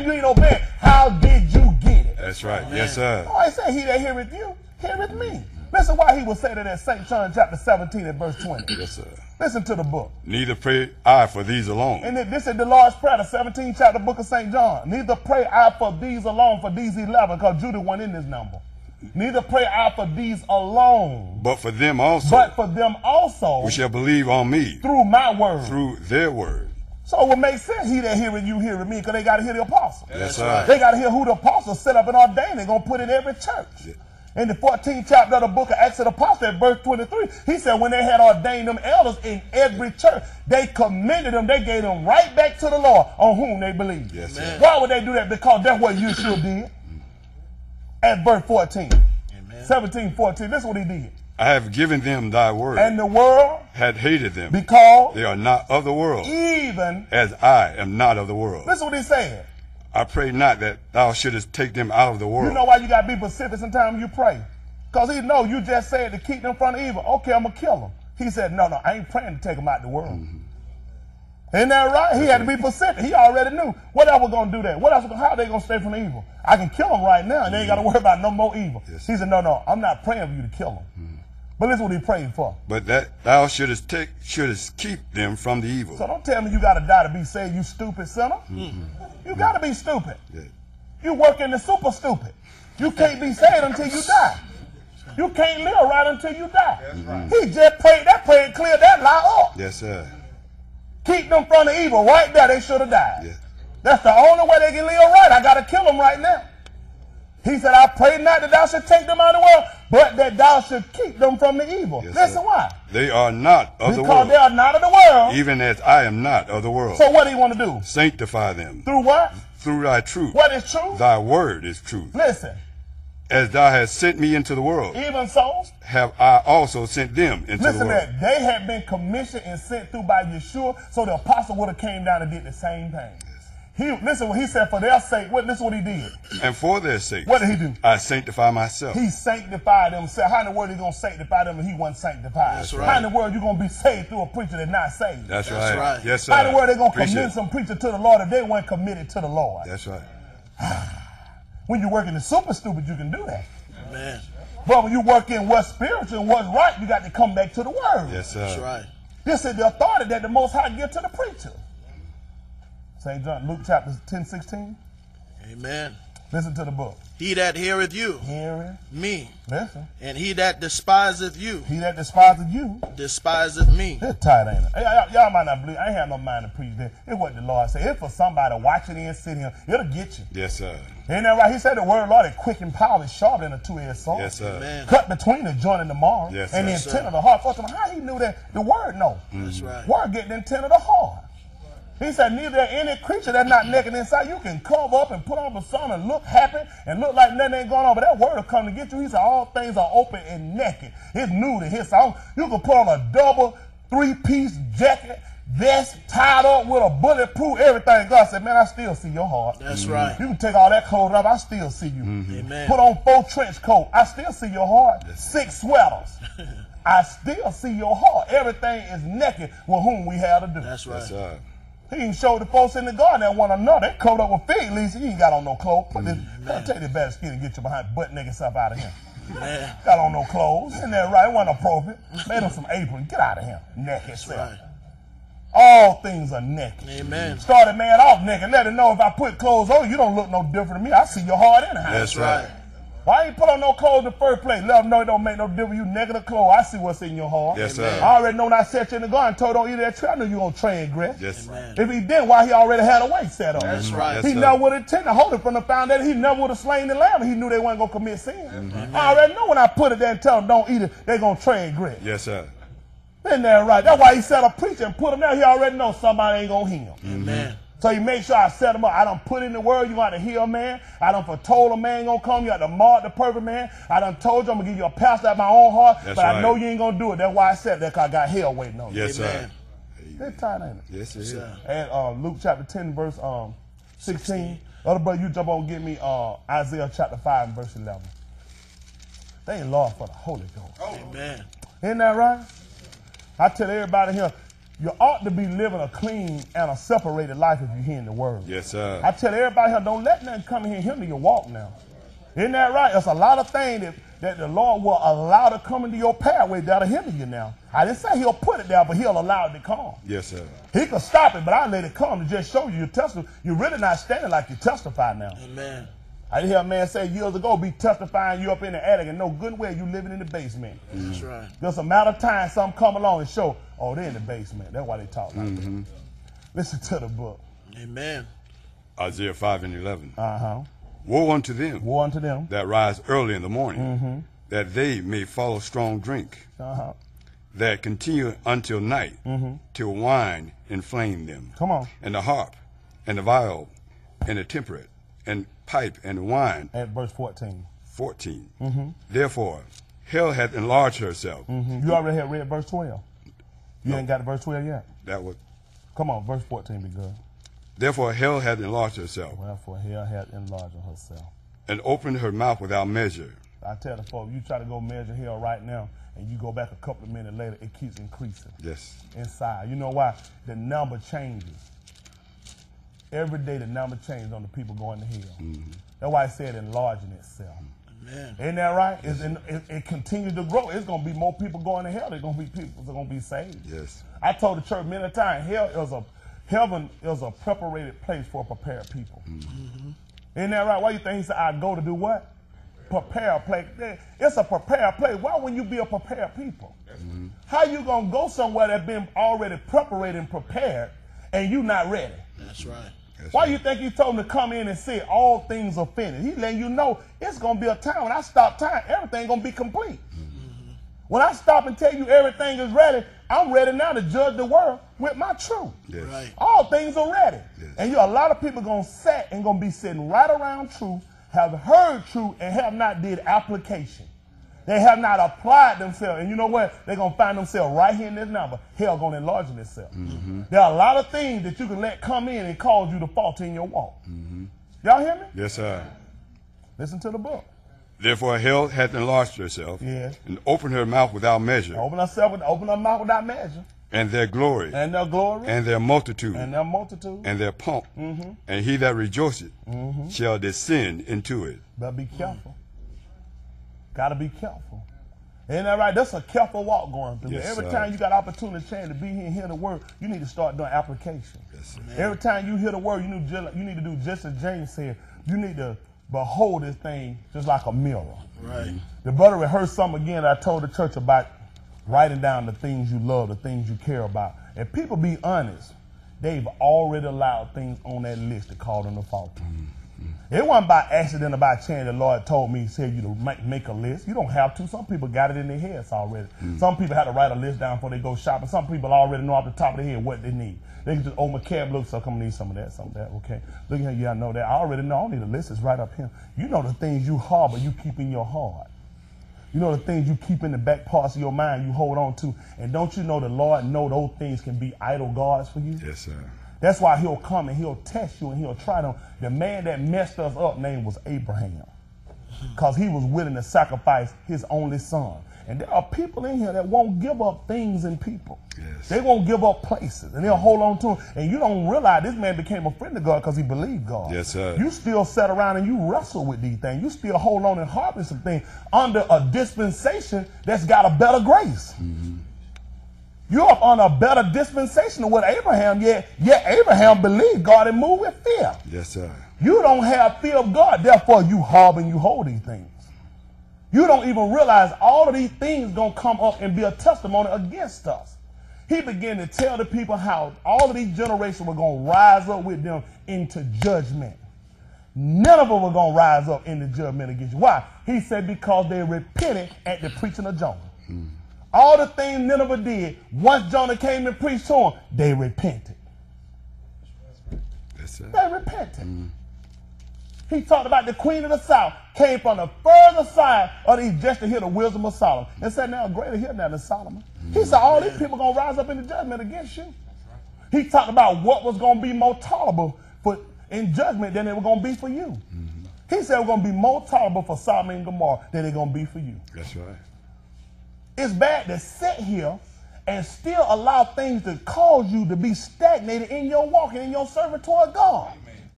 saying you ain't obeying. How did you get it? That's right. Yes, sir. Oh, I said, he that heareth you, heareth me. Listen why he would say that in St. John chapter 17 and verse 20. Yes, sir. Listen to the book. Neither pray I for these alone. And this is the Lord's Prayer, the 17th chapter book of St. John. Neither pray I for these alone, for these 11, because Judah wasn't in this number. Neither pray I for these alone, But for them also. but for them also, who shall believe on me. through my word. Through their word. So it would make sense, he that heareth you, heareth me, because they got to hear the apostle. Yes, sir. They got to hear who the apostles set up and ordained. They're going to put in every church. Yeah. In the 14th chapter of the book of Acts of the Apostles, at verse 23, he said when they had ordained them elders in every church, they commended them, they gave them right back to the Lord on whom they believed. Yes, sir. Why would they do that? Because that's what Yeshua did. At verse 14. Amen. 17, 14, this is what he did. I have given them thy word. And the world had hated them. because They are not of the world. even, As I am not of the world. this is what he said. I pray not that thou shouldest take them out of the world. You know why you got to be specific sometimes you pray? Because he know you just said to keep them from evil. Okay, I'm going to kill them. He said, no, I ain't praying to take them out of the world. Isn't that right? He had to be specific. He already knew. What else was going to do that? What else? How are they going to stay from the evil? I can kill them right now, and they ain't got to worry about no more evil. Yes. He said, no, I'm not praying for you to kill them. But this is what he prayed for. But that thou shouldest keep them from the evil. So don't tell me you got to die to be saved, you stupid sinner. You got to be stupid. Yeah. You work in the super stupid. You can't be saved until you die. You can't live right until you die. He just prayed that prayer and cleared that lie up. Yes, sir. Keep them from the evil. Right there, they should have died. Yeah. That's the only way they can live right. I got to kill them right now. He said, I pray not that thou should take them out of the world, but that thou should keep them from the evil. Yes, Listen sir. why? They are not of the Because world. they are not of the world. Even as I am not of the world. So what do you want to do? Sanctify them Through what? through thy truth. What is truth? Thy word is truth. Listen, As thou hast sent me into the world, even so, have I also sent them into the listen world. that they had been commissioned and sent through by Yeshua, so the apostle would have came down and did the same thing. Listen what he said, for their sake, listen what he did. And for their sake, What did he do? I sanctify myself. He sanctified himself. How in the world are you going to sanctify them if he wasn't sanctified? That's right. How in the world are you going to be saved through a preacher that's not saved? That's That's right. right. Yes, sir. How in the world are they going to Appreciate commend it. some preacher to the Lord if they weren't committed to the Lord? That's right. When you work in the super stupid, you can do that. Amen. But when you work in what's spiritual and what's right, you got to come back to the word. Yes, sir. That's right. This is the authority that the Most High gives to the preacher. St. John, Luke chapter 10, 16. Amen. Listen to the book. He that heareth you, Hearing, me, listen. and he that despiseth you, He that despiseth you, despiseth me. it's tight, ain't it? Hey, y'all might not believe. I ain't have no mind to preach that. It's what the Lord said. It's for somebody watching in, sitting here. It'll get you. Yes, sir. Ain't that right? He said the word of the Lord is quick and powerful, sharper than a two-edged sword. Yes, sir. Amen. Cut between the joint and the marrow. Yes, and the sir. intent of the heart. First of all, how he knew that? The word know. That's right. Word get the intent of the heart. He said, neither any creature that's not naked inside, you can cover up and put on the sun and look happy and look like nothing ain't going on, but that word will come to get you. He said, all things are open and naked. It's nude in his song. You can put on a double three-piece jacket, vest, tied up with a bulletproof, everything. God said, man, I still see your heart. That's right. You can take all that clothes off, I still see you. Amen. Put on 4 trench coats, I still see your heart. 6 sweaters, I still see your heart. Everything is naked with whom we have to do. That's right. Yes, sir. He even showed the folks in the garden that one another. They covered up with fig leaves. He ain't got on no clothes. Put this, take this bad skin and get your behind butt naked stuff out of him. Man. Got on no clothes. Isn't that right? It wasn't appropriate. Made him some apron. Get out of him. Naked That's self. right. All things are naked. Amen. Started man off naked. Let him know if I put clothes on you, don't look no different than me. I see your heart anyhow. That's right. Why ain't put on no clothes in the first place? Let them know it don't make no difference. You negative clothes. I see what's in your heart. Yes, sir. I already know when I set you in the garden, told don't eat that tree. I knew you gonna transgress. Yes, Amen. If he didn't, why he already had a way set up? That's right. Yes, He sir. never would have intended to hold it from the foundation. He never would have slain the lamb. He knew they weren't gonna commit sin. I already know when I put it there and tell them don't eat it, they gonna transgress. Yes, sir. Isn't that right? That's why he set a preacher and put him there. He already knows somebody ain't gonna hear him. Amen. So he made sure I set him up. I done put in the word, you got to hear a man. I done foretold a man gonna come. You got to mark the perfect man. I done told you I'm gonna give you a pastor at my own heart. That's but I right. know you ain't gonna do it. That's why I said that, because I got hell waiting on you. Yes, sir. Amen. Good time, ain't it? Yes, it is. And Luke chapter 10, verse 16. Other brother, you jump on and get me Isaiah chapter 5 and verse 11. Thank Lord for the Holy Ghost. Amen. Isn't that right? I tell everybody here, You ought to be living a clean and a separated life if you're hearing the word. Yes, sir. I tell everybody here, don't let nothing come in here and hinder your walk now. Isn't that right? There's a lot of things that the Lord will allow to come into your pathway that'll hinder you now. I didn't say he'll put it there, but he'll allow it to come. Yes, sir. He could stop it, but I let it come to just show you your testimony. You're really not standing like you testify now. Amen. I did hear a man say years ago, be testifying you up in the attic and know good and well you living in the basement. That's right. Just a matter of time something come along and show, oh, they're in the basement. That's why they talk like that. Listen to the book. Amen. Isaiah 5:11. Uh-huh. Woe unto them Woe unto them. that rise early in the morning, that they may follow strong drink, Uh-huh. that continue until night, till wine inflame them. Come on. And the harp, and the viol, and the temperate, and pipe, and the wine. At verse 14. 14. Therefore, hell hath enlarged herself. You already had read verse 12. You ain't got to verse 12 yet? That was. Come on, verse 14 be good. Therefore, hell hath enlarged herself, Wherefore hell hath enlarged herself. and opened her mouth without measure. I tell the folks, you try to go measure hell right now, and you go back a couple of minutes later, it keeps increasing Yes. inside. You know why? The number changes. Every day the number changes on the people going to hell. That's why it said enlarging itself. Amen. Isn't that right? It continues to grow. It's going to be more people going to hell. There's going to be people that are going to be saved. Yes. I told the church many times, heaven is a preparated place for prepared people. Isn't that right? Why you think he said, I go to do what? Prepare a place. It's a prepared place. Why wouldn't you be a prepared people? How you going to go somewhere that's been already preparated and prepared and you not ready? That's right. Why you think he told him to come in and say all things are finished? He letting you know it's going to be a time when I stop time, everything going to be complete. When I stop and tell you everything is ready, I'm ready now to judge the world with my truth. Yes. Right. All things are ready. Yes. And a lot of people going to sit and going to be sitting right around truth, have heard truth, and have not did application. They have not applied themselves. And you know what? They're going to find themselves right here in this number. Hell going to enlarge itself. There are a lot of things that you can let come in and cause you to falter in your walk. Y'all hear me? Yes, sir. Listen to the book. Therefore, hell hath enlarged herself, Yes. and opened her mouth without measure, Open her mouth without measure. and their glory, And their glory. and their multitude, And their multitude. and their pomp, and he that rejoiceth shall descend into it. But be careful. Gotta be careful. Ain't that right? That's a careful walk going through. Yes, Every sir. time you got opportunity chance to be here and hear the word, you need to start doing application. Yes, sir. Every time you hear the word, you need to do just as James said. You need to behold this thing just like a mirror. Right. The brother rehearsed something again that I told the church about writing down the things you love, the things you care about. If people be honest, they've already allowed things on that list to call them to falter. It wasn't by accident or by chance the Lord told me, he said you to make a list. You don't have to. Some people got it in their heads already. Some people had to write a list down before they go shopping. Some people already know off the top of their head what they need. They can just, my cab looks like I'm gonna need some of that, okay. Look here, yeah, I know that. I already know, I don't need a list, it's right up here. You know the things you harbor, you keep in your heart. You know the things you keep in the back parts of your mind, you hold on to. And don't you know the Lord know those things can be idle gods for you? Yes, sir. That's why he'll come and he'll test you and he'll try them. The man that messed us up name was Abraham, because he was willing to sacrifice his only son. And there are people in here that won't give up things and people. Yes. They won't give up places, and they'll hold on to them. And you don't realize this man became a friend of God because he believed God. Yes, sir. You still sit around and you wrestle with these things. You still hold on and harvest some things under a dispensation that's got a better grace. You're up on a better dispensation than what Abraham, yet Abraham believed God and moved with fear. Yes, sir. You don't have fear of God, therefore you harbor and you hold these things. You don't even realize all of these things gonna come up and be a testimony against us. He began to tell the people how all of these generations were gonna rise up with them into judgment. None of them were gonna rise up into judgment against you. Why? He said because they repented at the preaching of Jonah. All the things Nineveh did, once Jonah came and preached to them, they repented. Yes, sir. They repented. He talked about the queen of the south came from the further side of the east just to hear the wisdom of Solomon. And said, now greater here now than Solomon. He said, all these people going to rise up in the judgment against you. He talked about what was going to be more tolerable in judgment than it was going to be for you. He said it was going to be more tolerable for Sodom and Gomorrah than it's going to be for you. That's right. It's bad to sit here and still allow things to cause you to be stagnated in your walk and in your service toward God.